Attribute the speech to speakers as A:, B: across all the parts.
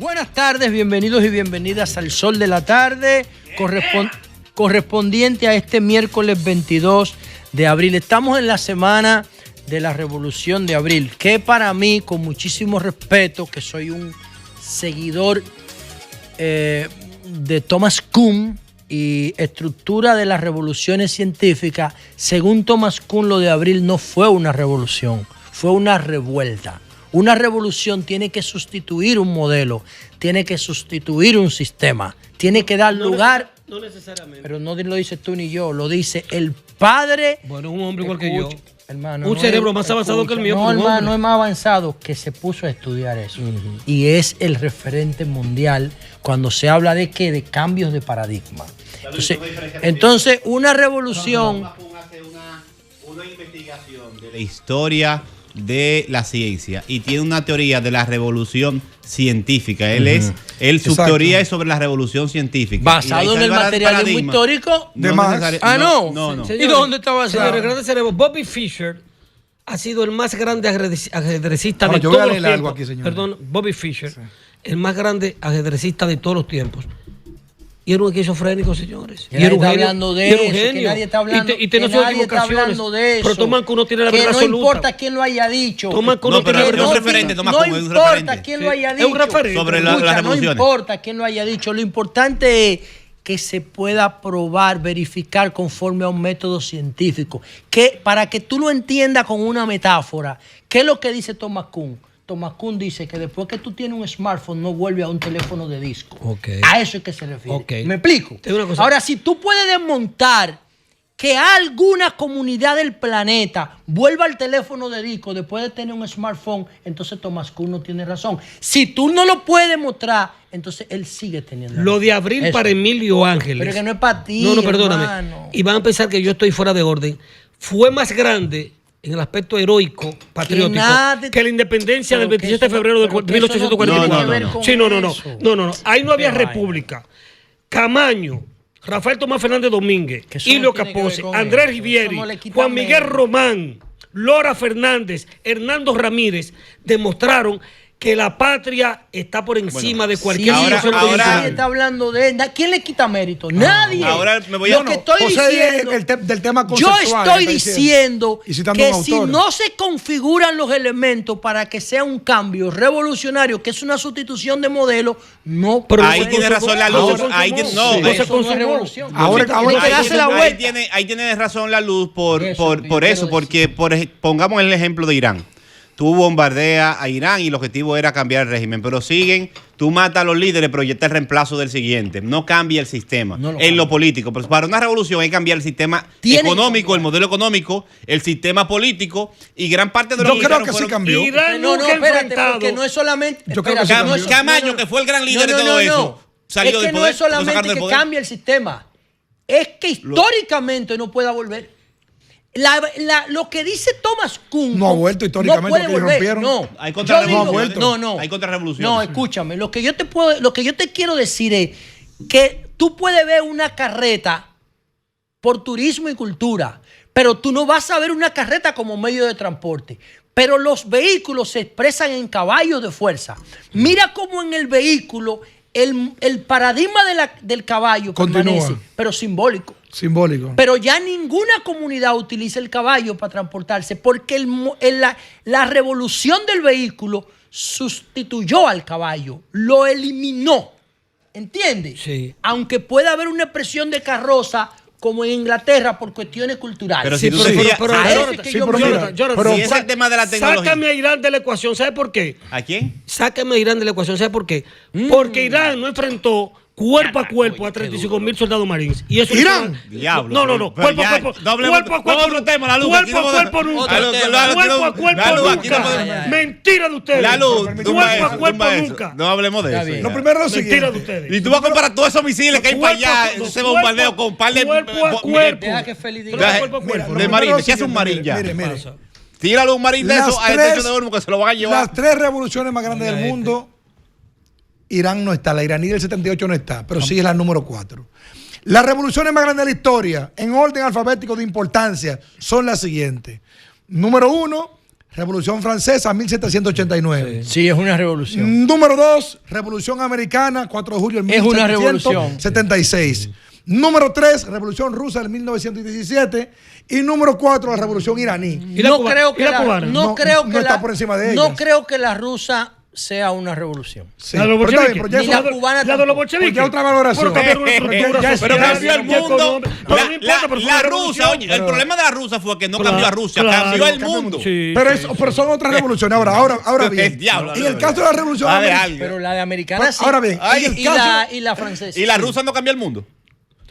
A: Buenas tardes, bienvenidos y bienvenidas al Sol de la Tarde, correspondiente a este miércoles 22 de abril. Estamos en la semana de la Revolución de Abril, que para mí, con muchísimo respeto, que soy un seguidor de Thomas Kuhn y estructura de las revoluciones científicas, según Thomas Kuhn, lo de abril no fue una revolución, fue una revuelta. Una revolución tiene que sustituir un modelo, tiene que sustituir un sistema, tiene que dar lugar.
B: No necesariamente.
A: Pero no lo dices tú ni yo, lo dice el padre.
B: Bueno, un hombre igual que yo.
A: Hermano,
B: un cerebro más avanzado que el mío.
A: No, hermano, no es más avanzado, que se puso a estudiar eso. Y es el referente mundial cuando se habla de qué, de cambios de paradigma. Entonces una revolución.
C: Hace una investigación de la historia de la ciencia y tiene una teoría de la revolución científica. Su teoría es sobre la revolución científica.
A: Basado en el materialismo histórico
D: de Marx.
A: No.
B: Señores,
A: ¿Y dónde está basado?
B: Señores, grande cerebro. Bobby Fischer ha sido el más grande ajedrecista de
D: yo
B: todos
D: voy a
B: los
D: leer
B: tiempos.
D: algo aquí, señor.
B: Perdón, Bobby Fischer, el más grande ajedrecista de todos los tiempos. Y era un esquizofrénico, señores.
A: Y nadie está hablando de eso, que nadie está hablando,
B: y no
A: nadie está hablando de eso.
B: Pero Thomas Kuhn no tiene la verdad absoluta.
A: No importa quién lo haya dicho.
B: Thomas Kuhn
C: no, pero
B: tiene
C: es un referente, Thomas Kuhn, es un referente.
A: No importa quién lo haya dicho.
B: Es un referente.
C: Sobre
A: Escucha,
C: las revoluciones.
A: No importa quién lo haya dicho. Lo importante es que se pueda probar, verificar conforme a un método científico. Que, para que tú lo entiendas con una metáfora, ¿qué es lo que dice Thomas Kuhn? Thomas Kuhn dice que después que tú tienes un smartphone no vuelve a un teléfono de disco. A eso es que se refiere. ¿Me explico? Ahora, si tú puedes desmontar que alguna comunidad del planeta vuelva al teléfono de disco después de tener un smartphone, entonces Thomas Kuhn no tiene razón. Si tú no lo puedes mostrar, entonces él sigue teniendo razón.
B: Lo de abril para Emilio Ángeles.
A: Pero que no es para ti.
B: No, perdóname.
A: Hermano. Y
B: van a pensar que yo estoy fuera de orden. Fue más grande en el aspecto heroico, patriótico, que la independencia del 27 de febrero de 1844. Sí, no. Ahí no había república. Camaño, Rafael Tomás Fernández Domínguez, Hilio Capose, Andrés Rivieri, Juan Miguel Román, Lora Fernández, Hernando Ramírez demostraron que la patria está por encima de cualquier situación.
A: Nadie está hablando de él. ¿Quién le quita mérito? Nadie.
C: Ahora me voy a...
A: Lo que estoy diciendo,
D: del tema
A: yo estoy diciendo que si
D: autor,
A: no se configuran los elementos para que sea un cambio revolucionario, que es una sustitución de modelo, no.
C: Ahí tiene razón la luz. Ahí tiene razón la luz por eso, porque pongamos el ejemplo de Irán. Tú bombardeas a Irán y el objetivo era cambiar el régimen, pero tú matas a los líderes, pero ya está el reemplazo del siguiente. No cambia el sistema en lo político. Pero para una revolución hay que cambiar el sistema económico, el modelo económico, el sistema político y gran parte de los
D: yo creo que sí cambió.
B: Irán
A: espérate, porque no es solamente...
C: Camaño, que fue el gran líder de todo eso, salió del poder.
A: No es solamente que cambie el sistema, es que históricamente no pueda volver. Lo que dice Thomas Kuhn
D: no ha vuelto históricamente,
A: no puede volver. No,
C: hay contrarrevolución.
A: No,
C: hay contrarrevolución.
A: No, escúchame, lo que yo te quiero decir es que tú puedes ver una carreta por turismo y cultura, pero tú no vas a ver una carreta como medio de transporte. Pero los vehículos se expresan en caballos de fuerza. Mira cómo en el vehículo el paradigma del caballo permanece, pero simbólico. Pero ya ninguna comunidad utiliza el caballo para transportarse porque la revolución del vehículo sustituyó al caballo, lo eliminó. ¿Entiendes?
B: Sí.
A: Aunque pueda haber una expresión de carroza como en Inglaterra por cuestiones culturales.
C: Pero si tú decías...
B: Jonathan,
C: si es el tema de la tecnología...
B: Sácame a Irán de la ecuación, ¿sabe por qué?
C: ¿A quién?
B: Sácame a Irán de la ecuación, ¿sabe por qué? Porque Irán no enfrentó cuerpo a cuerpo a 35,000 soldados marines. Y eso
D: ¿Irán?
C: Diablo.
B: No. Cuerpo a cuerpo. Cuerpo a cuerpo nunca. Cuerpo a cuerpo nunca. Mentira de ustedes.
C: La luz.
B: Cuerpo a cuerpo nunca.
C: No hablemos de eso.
D: Lo primero es lo siguiente.
B: Mentira de ustedes.
C: Y tú vas a comparar todos esos misiles que hay para allá, ese bombardeo con un par de...
B: Cuerpo a cuerpo.
A: Deja que Félix diga.
C: De marines. ¿Qué hace un marín ya?
D: Mire.
C: Tíralo un marín de esos al techo de Olmo que se lo van a llevar.
D: Las 3 revoluciones más grandes del mundo, Irán no está, la iraní del 78 no está, pero sí es la número 4. Las revoluciones más grandes de la historia, en orden alfabético de importancia, son las siguientes. Número 1, Revolución Francesa, 1789.
A: Sí, es una revolución.
D: Número 2, Revolución Americana, 4 de julio de
A: Es una revolución.
D: 1776. Número 3, Revolución Rusa del 1917. Y número 4, la Revolución Iraní.
A: No creo que
D: No está por encima de
A: No
D: ellas.
A: creo que la rusa sea una revolución.
D: Sí.
B: La de los
D: Pero está bien,
B: bolcheviques.
D: pero ya
A: Ni
D: eso-
A: la cubana
B: La de los
A: tampoco.
B: bolcheviques.
D: Porque otra valoración.
B: Pero cambiaron una estructura
D: Ya-
C: Pero
B: social,
C: cambió el
B: y
C: mundo.
B: económica. Pero no importa, pero fue
C: La
B: una
C: Rusia,
B: revolución.
C: oye, el problema de la Rusia fue que no
B: Claro,
C: cambió a Rusia,
B: claro,
C: cambió el
B: cambió el
C: mundo.
B: Sí,
D: pero son otras revoluciones. Ahora bien.
C: El diablo,
D: en el caso de la revolución
C: Ah, de
D: americana.
C: algo.
A: Pero la de americana sí.
D: Ahora bien,
C: Ay,
D: en el
A: y,
D: caso,
A: la francesa.
C: ¿Y la
A: sí.
C: rusa no cambió el mundo?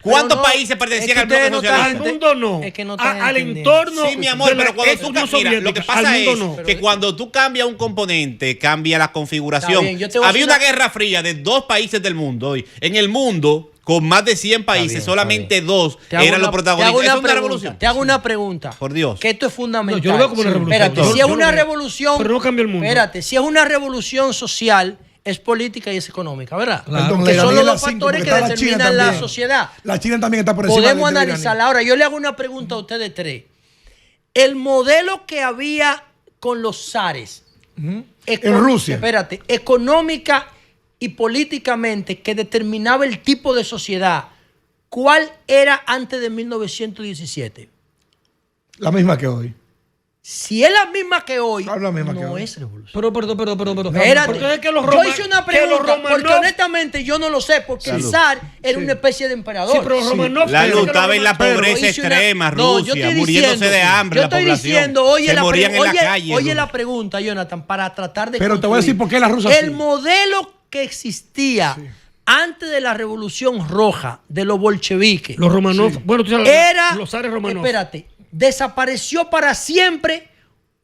C: ¿Cuántos
A: no,
C: países pertenecían
A: es que
C: al bloque
A: ustedes no
C: socialista?
B: Al mundo no.
A: Es que no están
B: Al
A: entendiendo.
B: entorno.
C: Sí, mi amor,
B: de la
C: pero cuando
B: ex
C: tú
B: Unión
C: cambias, lo que
B: Soviética,
C: pasa
B: al
C: es
B: mundo no.
C: que cuando tú cambias un componente, cambia la configuración.
A: Está bien, yo te voy a
C: Había
A: decir
C: una guerra fría de 2 países del mundo hoy. En el mundo, con más de 100 países,
A: bien,
C: solamente 2
A: Te hago
C: eran los
A: una-
C: protagonistas.
A: te hago
C: ¿Eso es una
A: pregunta,
C: revolución?
A: Te hago una pregunta.
C: Por Dios.
A: Que esto es fundamental.
B: No, yo lo veo como una revolución.
A: Espérate,
B: Yo
A: si es
B: lo
A: una
B: veo.
A: revolución.
B: Pero no cambia el mundo.
A: Espérate, si es una revolución social, es política y es económica, ¿verdad?
D: perdón,
A: Que
D: la
A: son
D: iraní
A: los
D: es la
A: dos
D: 5,
A: factores
D: porque
A: que
D: está la China
A: determinan la
D: también.
A: sociedad.
D: La China también está por encima
A: Podemos
D: del iraní.
A: analizarla. Ahora, yo le hago una pregunta a ustedes tres. El modelo que había con los zares.
D: En Rusia.
A: Espérate, económica y políticamente, que determinaba el tipo de sociedad, ¿cuál era antes de 1917?
D: La misma que hoy.
A: Si es la misma que hoy,
D: Es la misma que
A: no
D: hoy.
A: es revolución.
B: Pero.
A: Espérate,
B: Porque es que los
A: yo hice una pregunta, porque
B: Romanov-
A: honestamente yo no lo sé, porque el zar era una especie de emperador.
B: Sí, pero los Romanov.
C: La
B: pero es que
C: luchaba
B: los
C: en la
B: Romanov-
C: pobreza
A: hice una-
C: extrema,
A: No, yo
C: Rusia,
A: estoy
C: muriéndose
A: diciendo-
C: de hambre
A: yo
C: la
A: estoy
C: población.
A: diciendo, oye,
C: Se
A: la,
C: morían en la calle.
A: oye la pregunta, Jonathan, para tratar de
D: Pero te voy a decir
A: construir.
D: por qué la rusa
A: El
D: sí.
A: modelo que existía antes de la Revolución Roja, de los bolcheviques,
B: Los Romanov. Bueno, tú sabes,
A: era,
B: los zares Romanov.
A: espérate, desapareció para siempre.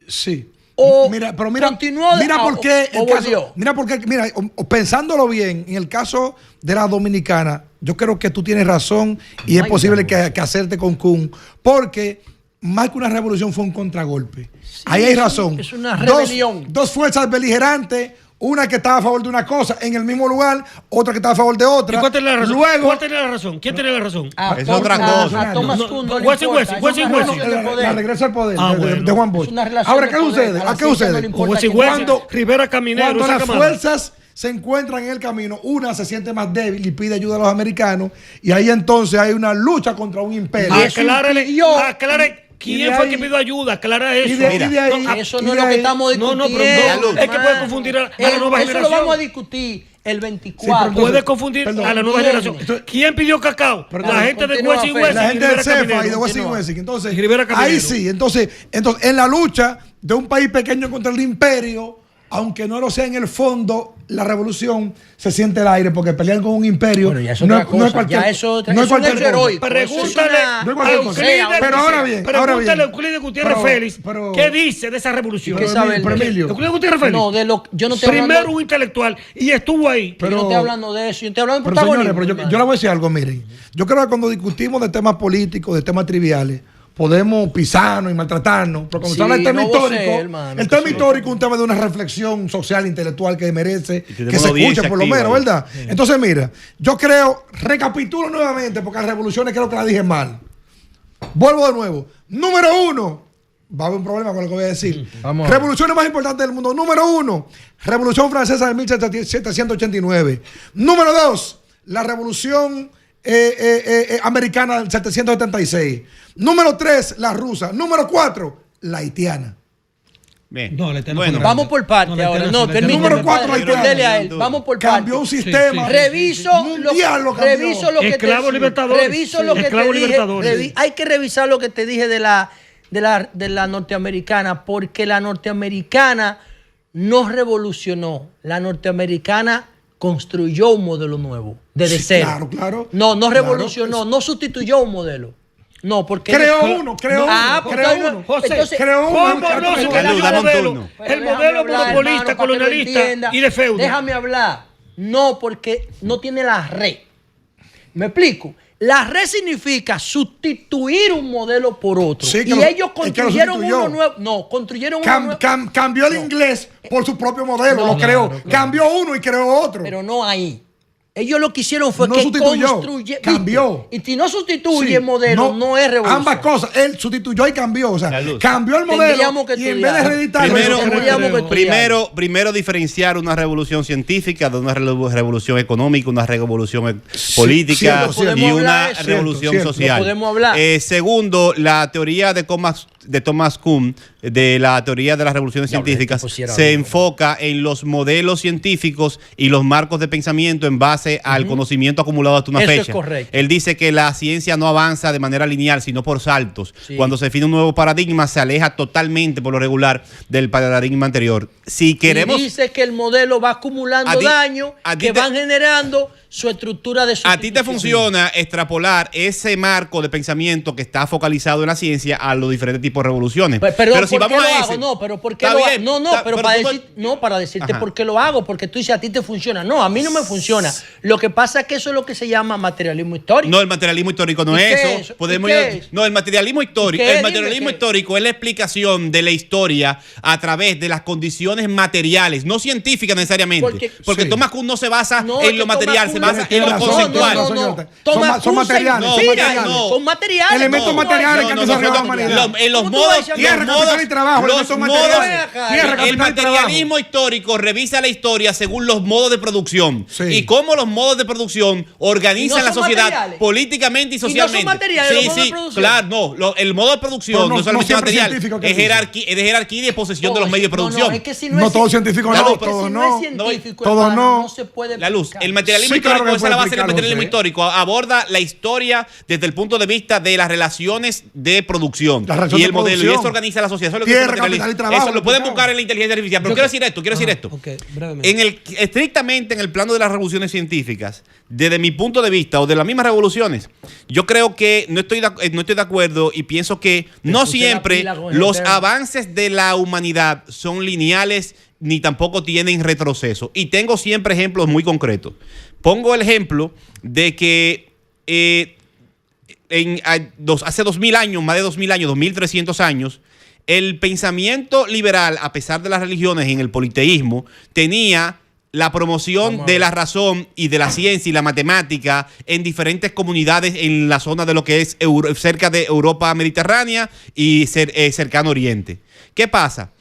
D: Sí.
A: O
D: mira
A: continuó
D: mira por qué
A: o
D: el caso,
A: volvió.
D: mira por qué, mira, pensándolo bien, en el caso de la dominicana, yo creo que tú tienes razón y es posible que acerte con Kun, porque más que una revolución fue un contragolpe. Ahí hay razón.
A: es una rebelión.
D: Dos fuerzas beligerantes, una que estaba a favor de una cosa en el mismo lugar, otra que estaba a favor de
B: ¿Y
D: otra.
B: cuál tenía la razón?
D: Luego,
B: ¿Cuál tenía la razón? ¿Quién tenía la razón?
C: Es otra cosa.
A: A Thomas
B: No,
A: Kuhn
B: no,
A: no le
B: Wesley,
A: importa,
B: Wesley,
A: es una
B: Wesley.
A: relación de poder.
D: la regreso al poder
B: Ah,
D: de
B: bueno.
D: Juan Bosch.
A: Es una relación
D: Ahora,
A: de
D: ¿qué
A: poder.
D: sucede?
A: A la
D: ¿A qué
A: ciencia no
D: sucede?
A: le importa
B: Wesley,
A: quién
B: Wesley,
A: gana.
B: Rivera Caminero.
D: Cuando
B: esa
D: las
B: camada.
D: fuerzas se encuentran en el camino, una se siente más débil y pide ayuda a los americanos, y ahí entonces hay una lucha contra un imperio.
B: Aclare
D: Y
B: quién
D: de
B: fue
D: ahí-
B: que pidió ayuda. Aclara eso.
D: y de ahí-
A: Eso
D: y
A: no es
D: de
A: lo que
D: ahí-
A: estamos
B: No,
A: discutiendo.
B: no, pero no, es que
A: hermano.
B: puede confundir a la nueva
A: Eso lo vamos a
B: generación.
A: discutir el 24.
D: Sí, pero
B: Puede
D: Entonces,
B: confundir
D: perdón.
B: a la nueva
A: Viernes.
B: generación. ¿Quién pidió cacao?
D: Perdón.
B: La gente de
A: Continúa,
B: Wesley
A: Fer.
B: Wesley.
D: La gente del
B: Rivera
D: CEFA y de
B: Caminero.
D: Wesley
A: Continúa.
D: Wessing. Entonces,
B: Y Rivera Caminero.
D: ahí sí. Entonces, en la lucha de un país pequeño contra el imperio, aunque no lo sea en el fondo, la revolución se siente el aire porque pelean con un imperio.
A: Bueno, ya es otra cosa.
D: cualquier-
A: Ya eso
D: no es
A: es un
D: cualquier
A: hecho
D: cosa.
A: heroico.
B: Pregúntale
D: No es
B: a
D: cualquier cosa.
B: Euclides.
D: Pero ahora bien,
B: Pregúntale a Euclides Gutiérrez
D: Pero-
B: Félix
D: pero-
B: qué dice de esa revolución.
A: ¿Qué sabe él?
D: Pero Emilio,
B: Euclides Gutiérrez Félix.
A: No, yo no estoy
B: Primero
A: hablando.
B: un intelectual y estuvo ahí.
A: Yo no estoy hablando de eso. Yo estoy hablando de
D: Pero señores,
A: protagonismo.
D: pero yo le voy a decir algo, miren. Yo creo que cuando discutimos de temas políticos, de temas triviales, podemos pisarnos y maltratarnos. Pero cuando
A: Sí,
D: se habla del tema
A: no
D: histórico,
A: vocé, hermano,
D: el tema histórico es un tema de una reflexión social, intelectual que merece
C: tenemos
D: que se
C: una audiencia
D: escuche por lo
C: activa
D: menos,
C: ahí.
D: ¿verdad? Entonces, mira, yo creo, recapitulo nuevamente, porque las revoluciones creo que las dije mal. Vuelvo de nuevo. Número 1. Va a haber un problema con lo que voy a decir.
A: Vamos a ver.
D: Revoluciones más importantes del mundo. Número 1, Revolución Francesa de 1789. Número 2, la Revolución Americana del 776. Número 3, la rusa. Número 4, la haitiana.
C: Bien.
B: No, la eterna
C: Bueno,
B: fue
A: Vamos por parte
B: No, la
A: ahora.
B: eterna
A: No,
B: sí, la
A: permíteme.
B: eterna
D: Número 4,
A: padre,
D: la eterna.
A: respondele a él. Vamos por
D: Cambió un
A: parte.
D: sistema.
A: Reviso
D: mundial lo cambió.
A: reviso lo que
B: Esclavos
A: te
B: libertadores.
A: reviso lo
B: Sí.
A: que
B: Esclavos
A: te dije.
B: libertadores.
A: Hay que revisar lo que te dije de la norteamericana, porque la norteamericana no revolucionó. La norteamericana construyó un modelo nuevo desde
D: Sí,
A: cero.
D: claro, claro.
A: No
D: Claro,
A: revolucionó, no sustituyó un modelo. No, porque
D: Creó
A: ellos-
D: uno, creó
A: Ah,
D: uno,
A: pues
D: creó
A: entonces-
D: uno.
B: José,
A: entonces-
D: creó uno.
B: ¿Cómo
D: Carlos,
B: no se
C: Carlos,
B: creó un
C: dame un
B: modelo?
C: turno.
A: Pero
B: El
A: déjame
B: modelo
A: hablar,
B: monopolista,
A: hermano, para que lo
B: colonialista
A: entienda.
B: y de feudo.
A: Déjame hablar. No, porque no tiene la red. ¿Me explico? La red significa sustituir un modelo por otro.
D: Sí, que
A: y
D: lo-
A: ellos
D: es que lo
A: construyeron
D: sustituyó.
A: uno nuevo. No, construyeron uno nuevo.
D: Cambió el inglés por su propio modelo,
A: No,
D: lo creó.
A: claro, claro.
D: Cambió uno y creó otro.
A: Pero no ahí. Ellos lo que hicieron fue
D: no
A: que
D: sustituyó, cambió.
A: Y si no sustituye el modelo, no es revolución.
D: Ambas cosas, él sustituyó y cambió. O sea, cambió el modelo y en vez de reeditarlo.
C: Primero diferenciar una revolución científica de una revolución económica, una revolución política y una revolución social.
A: Podemos hablar.
C: Segundo, la teoría de Thomas Kuhn, de la teoría de las revoluciones científicas, se enfoca en los modelos científicos y los marcos de pensamiento en base al conocimiento acumulado hasta una fecha.
A: Eso es correcto.
C: Él dice que la ciencia no avanza de manera lineal, sino por saltos. Sí. Cuando se define un nuevo paradigma, se aleja totalmente, por lo regular, del paradigma anterior. Si queremos...
A: Y dice que el modelo va acumulando daños que van generando su estructura de sustitución.
C: A ti te funciona extrapolar ese marco de pensamiento que está focalizado en la ciencia a los diferentes tipos de revoluciones.
A: Pero si vamos a ese, no, pero ¿por qué lo hago? Para decirte por qué lo hago, porque tú dices a ti te funciona. No, a mí no me funciona. Lo que pasa es que eso es lo que se llama materialismo histórico.
C: No, el materialismo histórico no es eso. No, el materialismo histórico. El materialismo histórico es la explicación de la historia a través de las condiciones materiales, no científicas necesariamente. Porque Thomas Kuhn no se basa en lo material, se basa en lo conceptual.
D: Son materiales.
A: Son materiales.
D: Elementos materiales que han desarrollado la humanidad.
C: En los modos.
D: Tierra, capital y trabajo.
C: El materialismo histórico revisa la historia según los modos de producción y cómo los modos de producción organizan la sociedad políticamente y socialmente.
A: ¿Y no son materiales?
C: Sí, claro, no. El modo de producción no solamente material, es de jerarquía y de posesión de los medios de producción.
D: No todos científicos, no. Todos no.
C: La luz. El materialismo histórico, esa es la base del materialismo histórico. Aborda la historia desde el punto de vista de las relaciones de producción y el modelo. Y eso organiza la sociedad. Eso lo pueden buscar en la inteligencia artificial. Pero quiero decir esto. Estrictamente en el plano de las revoluciones científicas, desde mi punto de vista, o de las mismas revoluciones, yo creo que no estoy de acuerdo y pienso que no siempre los avances de la humanidad son lineales ni tampoco tienen retroceso. Y tengo siempre ejemplos muy concretos. Pongo el ejemplo de que hace 2000 años, más de 2000 años, 2300 años, el pensamiento liberal, a pesar de las religiones en el politeísmo, tenía la promoción de la razón y de la ciencia y la matemática en diferentes comunidades en la zona de lo que es cerca de Europa mediterránea y cercano Oriente. ¿Qué pasa?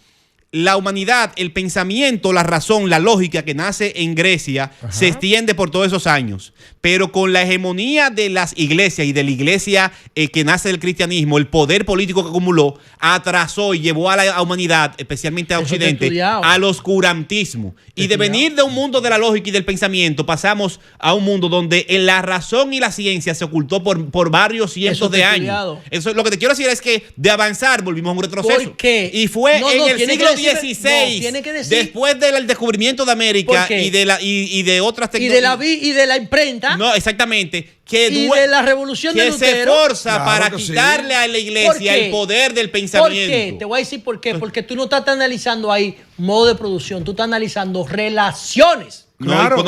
C: La humanidad, el pensamiento, la razón, la lógica que nace en Grecia se extiende por todos esos años. Pero con la hegemonía de las iglesias y de la iglesia que nace del cristianismo, el poder político que acumuló atrasó y llevó a la humanidad, especialmente a Occidente, al oscurantismo. Y de venir de un mundo de la lógica y del pensamiento, pasamos a un mundo donde en la razón y la ciencia se ocultó por varios cientos de años. Eso, lo que te quiero decir es que de avanzar volvimos a un retroceso.
A: ¿Por qué?
C: Y fue en el siglo XVI, después del descubrimiento de América y de otras tecnologías.
A: Y de la imprenta.
C: No, exactamente.
A: Y de la revolución de Lutero.
C: Que se esforza para quitarle a la iglesia el poder del pensamiento.
A: ¿Por qué? Te voy a decir por qué. Porque tú no estás analizando ahí modo de producción, tú estás analizando relaciones.
C: Claro.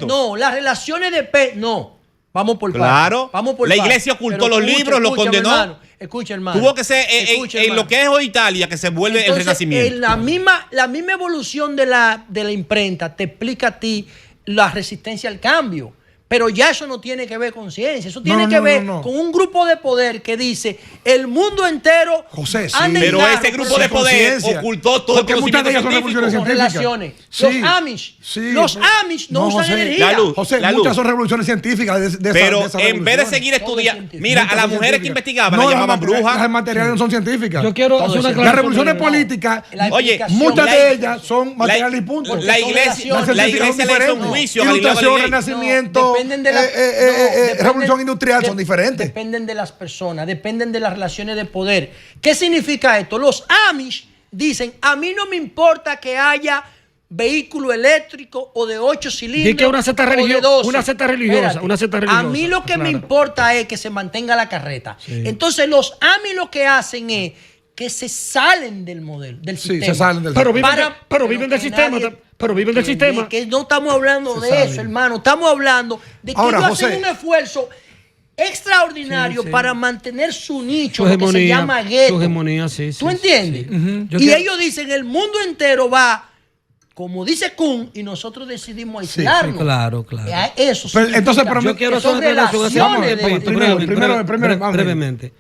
A: No, las relaciones de... No. Vamos por
C: claro. La iglesia ocultó los libros, los condenó.
A: Escucha, hermano.
C: Tuvo que ser en lo que es hoy Italia que se vuelve el Renacimiento.
A: La misma evolución de la imprenta te explica a ti la resistencia al cambio. Pero ya eso no tiene que ver con ciencia. Eso tiene que ver con un grupo de poder que dice el mundo entero.
D: José, sí.
C: Pero ese grupo de poder ocultó todo el conocimiento científico.
A: Relaciones.
D: Sí.
A: Los Amish no usan energía.
D: Muchas son revoluciones científicas.
C: Pero en vez de seguir estudiando, mira, a las mujeres que investigaban las llamaban brujas.
D: Las materiales no son científicas.
B: Yo quiero hacer una aclaración.
D: Las revoluciones políticas, muchas de ellas son materiales y puntos.
C: La iglesia le hizo un juicio a
D: Ilustración, Renacimiento, revolución industrial, son diferentes.
A: Dependen de las personas, dependen de las relaciones de poder. ¿Qué significa esto? Los Amish dicen, a mí no me importa que haya vehículo eléctrico o de 8 cilindros.
B: Y que una secta religiosa.
A: A mí lo que me importa es que se mantenga la carreta. Sí. Entonces los Amish lo que hacen es que se salen del modelo, del sistema.
D: Se salen del
A: sistema.
B: Pero viven del sistema. Pero viven del sistema.
A: Que no estamos hablando de eso, hermano. Estamos hablando de que ellos hacen un esfuerzo extraordinario para mantener su nicho, lo que se llama gueto.
B: Su hegemonía,
A: ¿Tú entiendes? Y ellos dicen, el mundo entero va como dice Kuhn, y nosotros decidimos aislarnos.
B: Sí, claro.
A: Eso
D: entonces, pero
B: yo quiero hacer una relación brevemente.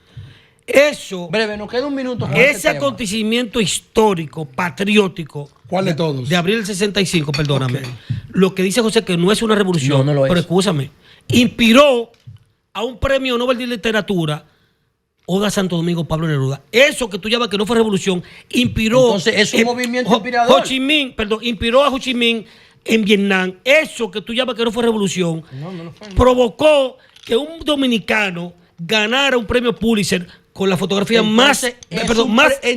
B: Eso.
A: Breve, nos queda un minuto.
B: Ese acontecimiento histórico, patriótico.
D: ¿Cuál de todos?
B: De abril del 65, perdóname. Okay. Lo que dice José que no es una revolución,
A: no lo
B: pero
A: es.
B: Escúchame, inspiró a un premio Nobel de Literatura, Oda Santo Domingo, Pablo Neruda. Eso que tú llamas que no fue revolución, inspiró.
A: Entonces, es un movimiento inspirador.
B: Inspiró a Ho Chi Minh en Vietnam. Eso que tú llamas que no fue revolución,
A: no fue.
B: Provocó que un dominicano ganara un premio Pulitzer con la fotografía más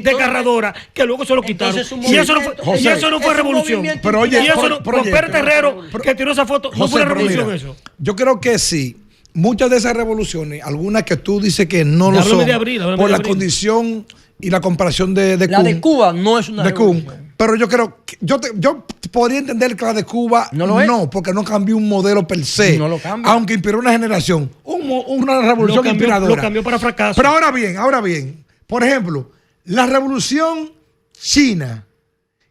B: desgarradora, que luego se lo quitaron. Y eso no fue revolución.
D: Pero oye,
B: y eso Pérez Terrero, que tiró esa foto, no fue una revolución eso.
D: Yo creo que sí. Muchas de esas revoluciones, algunas que tú dices que no lo son, por la condición y la comparación de
A: la
D: Cuba.
A: de Cuba no es una revolución.
D: Pero yo creo, yo podría entender que la de Cuba no, porque no cambió un modelo per se.
A: No lo cambia.
D: Aunque inspiró una generación. Una revolución inspiradora.
B: Lo cambió para fracaso.
D: Pero ahora bien, por ejemplo, la revolución china,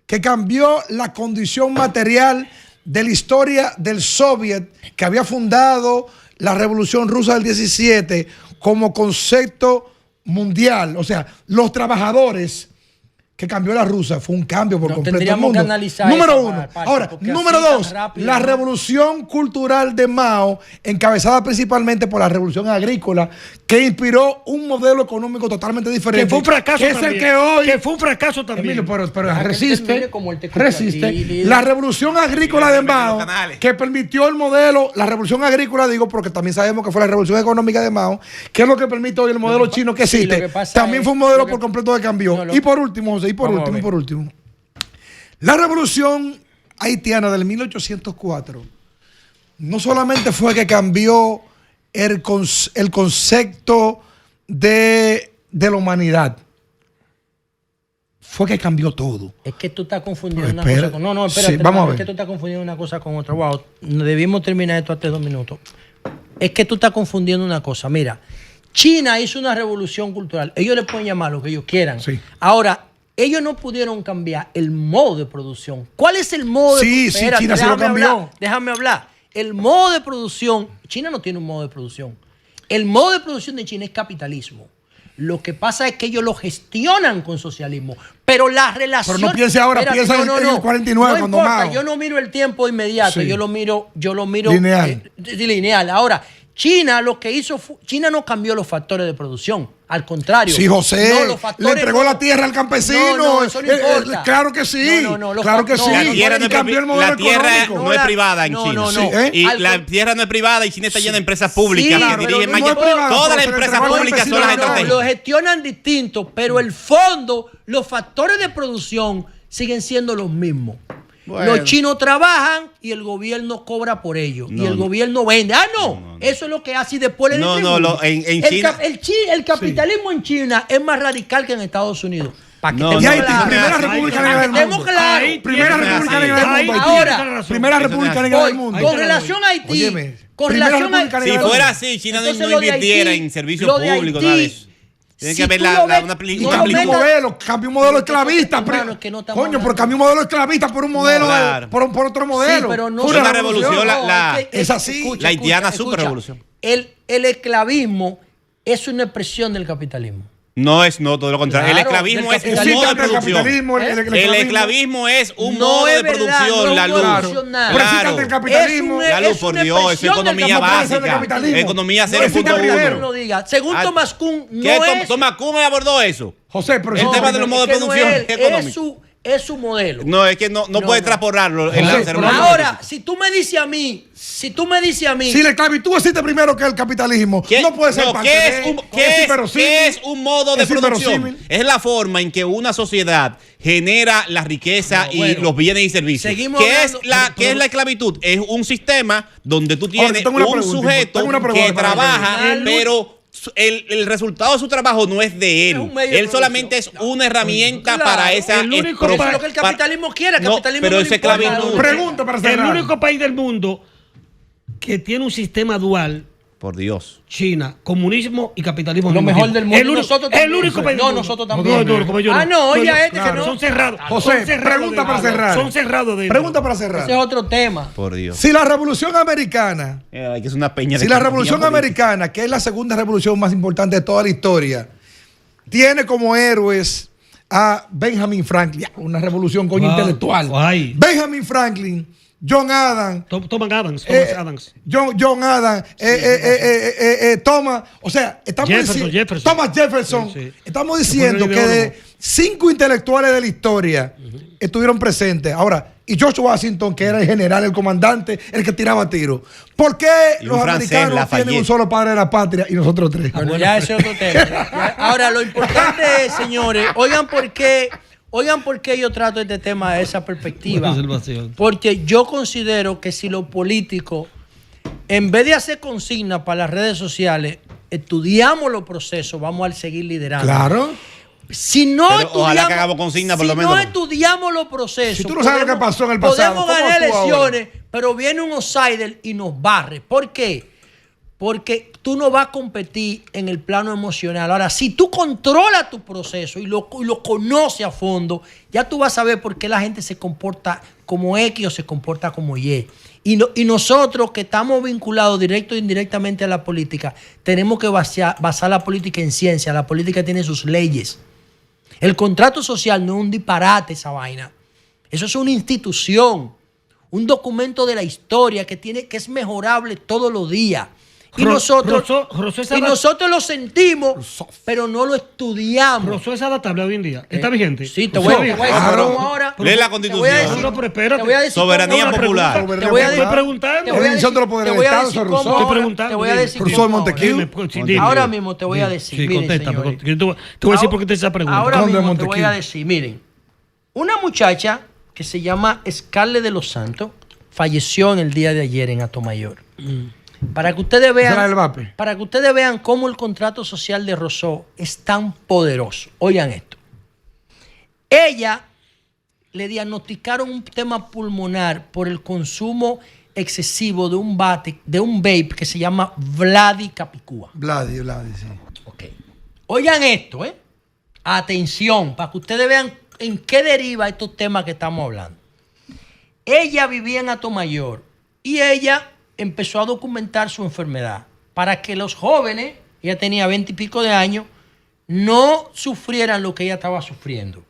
D: que cambió la condición material de la historia del Soviet, que había fundado la revolución rusa del 17 como concepto mundial. O sea, los trabajadores que cambió la rusa fue un cambio por completo del mundo.
A: Que analizar
D: número uno. Ahora, número dos, la revolución cultural de Mao, encabezada principalmente por la revolución agrícola, que inspiró un modelo económico totalmente diferente.
B: Que fue un fracaso
D: que
B: también.
D: Es el que hoy...
B: Que fue un fracaso también.
D: Emilio, pero resiste. La revolución agrícola de Mao, que permitió el modelo, la revolución agrícola, digo, porque también sabemos que fue la revolución económica de Mao, que es lo que permite hoy el modelo chino que existe. También fue un modelo por completo que cambió. Y por último, José, por último, la revolución haitiana del 1804 no solamente fue que cambió el concepto de la humanidad, fue que cambió todo.
A: Es que tú estás confundiendo una cosa con... No, espérate.
D: Sí, vamos a ver.
A: Es que tú estás confundiendo una cosa con otra. Wow, debimos terminar esto hace 2 minutos. Es que tú estás confundiendo una cosa. Mira, China hizo una revolución cultural. Ellos le pueden llamar lo que ellos quieran.
D: Sí.
A: Ahora, ellos no pudieron cambiar el modo de producción. ¿Cuál es el modo de producción?
D: Sí, China sí lo cambió.
A: Déjame hablar. El modo de producción... China no tiene un modo de producción. El modo de producción de China es capitalismo. Lo que pasa es que ellos lo gestionan con socialismo. Pero la relación...
D: Pero no piense ahora, piensa en el 49 cuando Mao.
A: Yo no miro el tiempo inmediato,
D: Sí.
A: yo lo miro
D: lineal.
A: Lineal. Ahora, China lo que hizo China no cambió los factores de producción, al contrario.
D: Sí, José, le entregó la tierra al campesino.
A: No, eso no importa.
D: Claro que sí.
A: Claro que sí.
C: La tierra,
D: Y cambió el modelo
C: la tierra
D: económico.
C: no es privada en China.
D: Sí,
C: Y la tierra no es privada y China está llena de empresas públicas
A: Sí,
C: que dirigen
A: pero
C: más.
D: no es privada,
C: Todas las
D: pero
C: empresas
D: se le
C: públicas son
D: entregó
C: las
D: al
C: estratégicas.
A: Lo gestionan distinto, pero el fondo, los factores de producción siguen siendo los mismos.
C: Bueno.
A: Los chinos trabajan y el gobierno cobra por ello. Y el gobierno vende. Eso es lo que hace y después le distribuye.
C: En China...
A: El capitalismo en China es más radical que en Estados Unidos. Para que
C: No,
D: Y
A: estemos
D: Haití,
A: claros.
D: primera república negra del
A: Estemos
D: mundo.
A: claros.
D: Primera república negra del mundo. Haití.
A: Ahora,
D: Primera república negra del mundo.
A: con relación a Haití,
D: Óyeme,
A: con
D: primera
A: relación a
D: república
C: Si
D: negra del
C: fuera
D: mundo.
C: así, China no
A: Entonces, lo de
C: invirtiera
A: Haití,
C: en servicios
A: lo de
C: públicos,
A: Haití,
C: nada de eso. Tiene
A: si
C: que haber
A: tú lo ves,
C: una
D: Y
A: no
D: cambió un
A: metas-
D: modelo, cambió un modelo esclavista.
A: Hermano, es que no estamos
D: Coño, pero
A: hablando.
D: cambió un modelo esclavista por un modelo,
C: Claro.
D: por otro modelo.
A: Sí, pero no
D: Fue
C: es una revolución,
D: es así.
C: La haitiana superrevolución.
A: El esclavismo es una expresión del capitalismo.
C: No, todo lo contrario.
A: Claro,
C: El esclavismo
A: del
C: es un
A: capitalismo.
C: modo de
D: El
C: producción.
D: capitalismo,
C: El esclavismo es un
A: No
C: modo
A: es
C: de
A: verdad,
C: producción,
A: no es
C: la
A: un
C: luz.
A: modo de producción nada.
D: Pero existe
C: Claro.
D: el capitalismo.
A: Es
C: La luz,
A: es
C: por
A: una
C: Dios, eso es
A: expresión del
C: economía
A: capitalismo.
C: básica. Economía
D: No existe el
C: 0.1.
D: primero.
A: No diga. Según
C: Ah,
A: Thomas Kuhn, no
C: ¿Qué?
A: es...
C: Thomas Kuhn abordó eso.
D: José, pero
C: El tema de los modos de
A: es que no
C: producción
A: es él,
C: económico.
A: es su modelo.
C: No, es que no puede transportarlo en la
D: José,
C: ceremonia.
A: Ahora, si tú me dices a mí,
D: si la esclavitud existe primero que el capitalismo,
C: ¿Qué-
D: no puede ser
C: no,
D: parte
C: ¿qué
D: de-
C: es un,
D: es
C: qué es-
D: inverosímil.
C: qué es un modo de
D: Es
C: producción?
D: inverosímil.
C: Es la forma en que una sociedad genera la riqueza y
A: bueno.
C: los bienes y servicios.
A: Seguimos
C: ¿Qué
A: hablando-
C: ¿Qué es la esclavitud? Es un sistema donde tú tienes
D: tengo una
C: un
D: pregunta,
C: sujeto
D: tengo una pregunta
C: que
D: para
C: trabaja,
A: ti.
C: pero el resultado de su trabajo no es de
A: Es
C: él.
A: un medio de
C: Él solamente es
A: producción.
C: una herramienta
A: Claro.
C: para esa...
B: El único
A: Eso es lo que el capitalismo quiere. El
C: No,
A: capitalismo
C: pero
A: no
C: ese
A: le importa
C: esclavitud-
A: la luz.
D: Pregunta para
B: El
D: cerrar.
B: único país del mundo que tiene un sistema dual
C: Por Dios.
B: China, comunismo y capitalismo.
A: Lo mejor del mundo.
B: El único país.
A: No, nosotros también.
B: No,
A: oye,
B: que no. Son cerrados.
D: José, pregunta para cerrar.
B: Son cerrados de.
D: Pregunta para cerrar.
A: Ese es otro tema.
C: Por Dios.
D: Si la Revolución Americana,
C: Hay que es una peña
D: si la Revolución Americana, que es la segunda revolución más importante de toda la historia, tiene como héroes a Benjamin Franklin, una revolución intelectual.
B: Ay.
D: Benjamin Franklin, John Adams.
B: Thomas Adams.
D: John Adams, Thomas, o sea, estamos diciendo, Thomas Jefferson. Sí. Estamos diciendo que de 5 intelectuales de la historia estuvieron presentes. Ahora, y George Washington, que era el general, el comandante, el que tiraba tiros. ¿Por qué los americanos tienen un solo padre de la patria y nosotros 3?
A: Bueno, ya ese es otro tema. Ahora, lo importante es, señores, oigan por qué yo trato este tema de esa perspectiva. Porque yo considero que si los políticos, en vez de hacer consignas para las redes sociales, estudiamos los procesos, vamos a seguir liderando.
D: Claro.
A: Si no
C: ojalá que hagamos consignas por lo menos.
A: Si no estudiamos los procesos,
D: si tú no sabes lo que pasó en el pasado,
A: podemos ganar elecciones, pero viene un outsider y nos barre. ¿Por qué? Porque tú no vas a competir en el plano emocional. Ahora, si tú controlas tu proceso y lo conoces a fondo, ya tú vas a saber por qué la gente se comporta como X o se comporta como Y. Y nosotros que estamos vinculados directo e indirectamente a la política, tenemos que basar la política en ciencia. La política tiene sus leyes. El contrato social no es un disparate esa vaina. Eso es una institución, un documento de la historia que es mejorable todos los días. Y nosotros lo sentimos, pero no lo estudiamos.
B: ¿Rousseau es adaptable hoy en día? ¿Está vigente?
A: Sí, te voy a decir ahora.
C: Lee la Constitución.
A: Te voy a decir
C: Soberanía popular.
A: Te voy a decir
B: preguntando.
A: Te voy a decir
D: Rousseau Montesquieu.
A: Ahora mismo te voy a decir.
B: Sí, contéstame. Te voy a decir por qué te esa pregunta.
A: Ahora mismo te voy a decir, miren, una muchacha que se llama Scarlett de los Santos falleció en el día de ayer en Atomayor. Para que ustedes vean cómo el contrato social de Rousseau es tan poderoso. Oigan esto. Ella le diagnosticaron un tema pulmonar por el consumo excesivo de un vape que se llama Vladi Capicúa.
D: Vladi, sí.
A: Okay. Oigan esto, Atención, para que ustedes vean en qué deriva estos temas que estamos hablando. Ella vivía en Atomayor y ella empezó a documentar su enfermedad para que los jóvenes, ella tenía 20 y pico de años, no sufrieran lo que ella estaba sufriendo.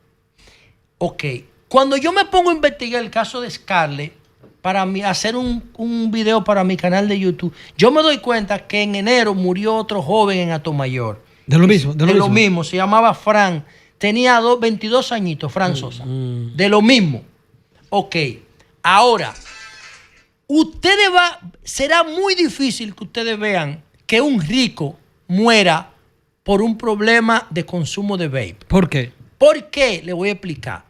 A: Ok, cuando yo me pongo a investigar el caso de Scarlett, para hacer un video para mi canal de YouTube, yo me doy cuenta que en enero murió otro joven en Atomayor.
B: De lo mismo.
A: Se llamaba Fran, tenía 22 añitos, Fran Sosa. De lo mismo. Ok, ahora, será muy difícil que ustedes vean que un rico muera por un problema de consumo de vape.
B: ¿Por qué?
A: ¿Por qué? Le voy a explicar.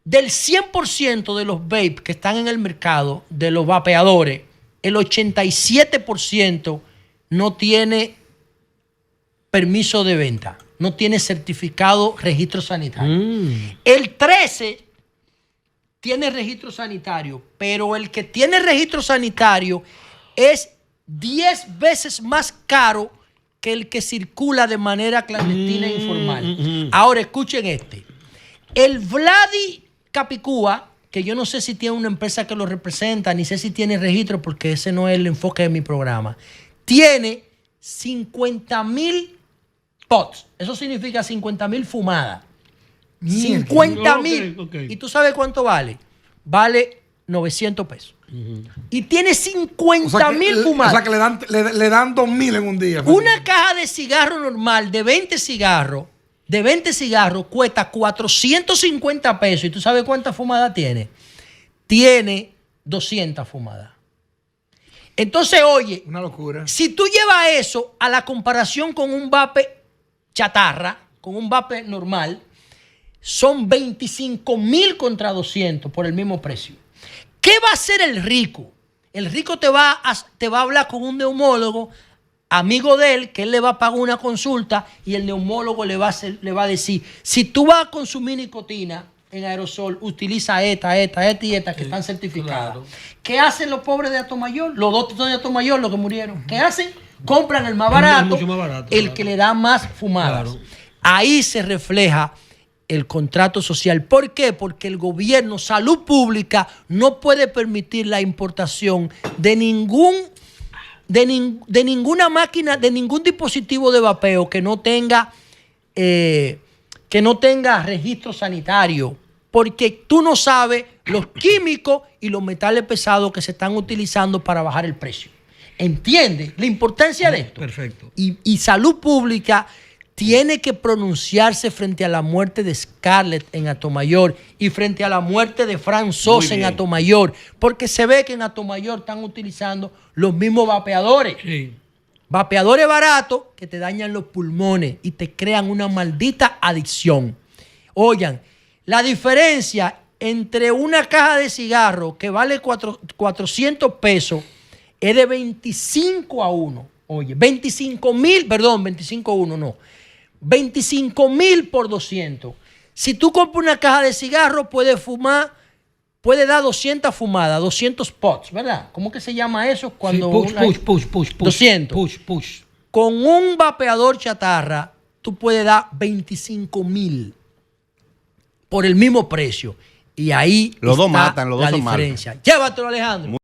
A: Del 100% de los vape que están en el mercado, de los vapeadores, el 87% no tiene permiso de venta, no tiene certificado registro sanitario. El 13% tiene registro sanitario, pero el que tiene registro sanitario es 10 veces más caro que el que circula de manera clandestina e informal. Ahora escuchen el Vladi Capicúa, que yo no sé si tiene una empresa que lo representa, ni sé si tiene registro, porque ese no es el enfoque de mi programa, tiene 50,000 pots. Eso significa 50,000 fumadas. 50,000. Okay. ¿Y tú sabes cuánto vale? Vale 900 pesos. Y tiene 50,000 fumadas.
D: O sea que le dan 2,000 en un día.
A: Una caja de cigarro normal de 20 cigarros cuesta 450 pesos. ¿Y tú sabes cuántas fumadas tiene? Tiene 200 fumadas. Entonces, oye,
D: una locura.
A: Si tú llevas eso a la comparación con un vape chatarra, con un vape normal, son 25,000 contra 200 por el mismo precio. ¿Qué va a hacer el rico? El rico te va a hablar con un neumólogo, amigo de él, que él le va a pagar una consulta y el neumólogo le va a decir, si tú vas a consumir nicotina en aerosol, utiliza esta y esta que están certificadas. Claro. ¿Qué hacen los pobres de Atomayor? Los dos de Atomayor, los que murieron. ¿Qué hacen? compran el más barato,
B: mucho más barato,
A: el
B: claro.
A: que le da más fumadas.
B: Claro.
A: Ahí se refleja el contrato social. ¿Por qué? Porque el gobierno, salud pública, no puede permitir la importación de ninguna máquina, de ningún dispositivo de vapeo que no tenga registro sanitario, porque tú no sabes los químicos y los metales pesados que se están utilizando para bajar el precio. ¿Entiendes la importancia de esto?
B: Perfecto.
A: Y salud pública tiene que pronunciarse frente a la muerte de Scarlett en Atomayor y frente a la muerte de Fran Sosa en Atomayor, porque se ve que en Atomayor están utilizando los mismos vapeadores.
B: Sí.
A: Vapeadores baratos que te dañan los pulmones y te crean una maldita adicción. Oigan, la diferencia entre una caja de cigarros que vale 400 pesos es de 25 a 1. Oye, 25,000 por 200. Si tú compras una caja de cigarros, puedes dar 200 fumadas, 200 pots, ¿verdad? ¿Cómo que se llama eso? Cuando
B: Sí, push.
A: 200.
B: Push.
A: Con un vapeador chatarra, tú puedes dar 25,000 por el mismo precio. Y ahí
C: los dos
A: está
C: matan, los dos
A: la
C: son malos.
A: diferencia. Llévatelo, Alejandro.